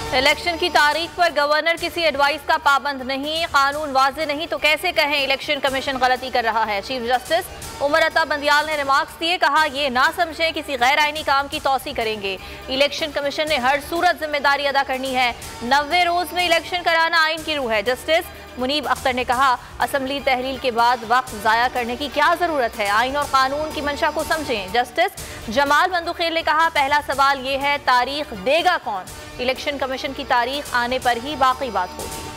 Election की तारीख पर गवर्नर किसी एडवाइस का पाबंद नहीं, कानून वाज़ेह नहीं तो कैसे कहें इलेक्शन कमीशन गलती कर रहा है। चीफ जस्टिस उमर अता बंदियाल ने रिमार्क्स दिए, कहा ये ना समझें किसी गैर आईनी काम की तौसी करेंगे। इलेक्शन कमीशन ने हर सूरत जिम्मेदारी अदा करनी है। 90 रोज में इलेक्शन कराना आइन की रूह है। जस्टिस मुनीब अख्तर ने कहा, असम्बली तहलील के बाद वक्त ज़ाया करने की क्या ज़रूरत है, आइन और कानून की मंशा को समझें। जस्टिस जमाल बंदुखेल ने कहा, पहला सवाल ये है तारीख देगा कौन, इलेक्शन कमीशन की तारीख आने पर ही बाकी बात होगी।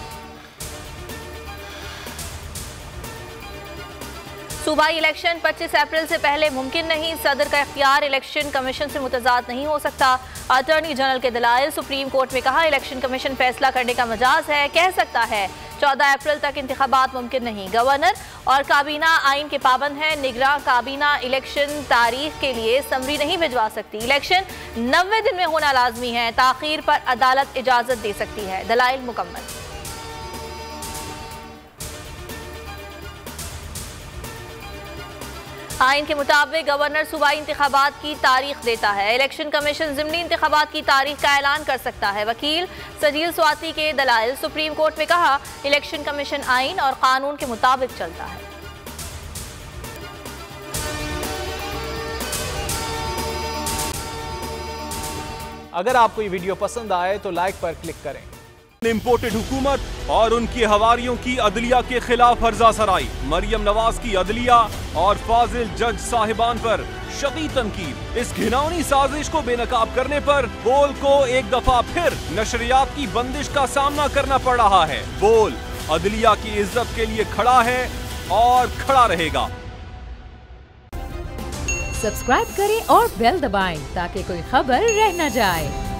सूबाई इलेक्शन 25 अप्रैल से पहले मुमकिन नहीं, सदर का इख्तियार इलेक्शन कमीशन से मुतजाद नहीं हो सकता। अटॉर्नी जनरल के दलाइल, सुप्रीम कोर्ट में कहा इलेक्शन कमीशन फैसला करने का मजाज है, कह सकता है 14 अप्रैल तक इंतखाबात मुमकिन नहीं। गवर्नर और काबीना आइन के पाबंद है। निगरां काबीना इलेक्शन तारीख के लिए समरी नहीं भिजवा सकती। इलेक्शन 90 दिन में होना लाजमी है, ताखीर पर अदालत इजाजत दे सकती है। दलाइल मुकम्मल। आइन के मुताबिक गवर्नर सूबाई इंतखाबात की तारीख देता है। इलेक्शन कमीशन ज़िमनी इंतखाबात की तारीख का ऐलान कर सकता है। वकील सजील स्वाति के दलाइल, सुप्रीम कोर्ट में कहा इलेक्शन कमीशन आइन और कानून के मुताबिक चलता है। अगर आपको ये वीडियो पसंद आए तो लाइक पर क्लिक करें। इम्पोर्टेड हुकूमत और उनकी हवारियों की अदलिया के खिलाफ हर्जा सराई, मरियम नवाज की अदलिया और फाजिल जज साहिबान पर शदीद तनकीद। इस घिनौनी साजिश को बेनकाब करने पर बोल को एक दफा फिर नशरियात की बंदिश का सामना करना पड़ रहा है। बोल अदलिया की इज्जत के लिए खड़ा है और खड़ा रहेगा। सब्सक्राइब करें और बेल दबाएं ताकि कोई खबर रह न जाए।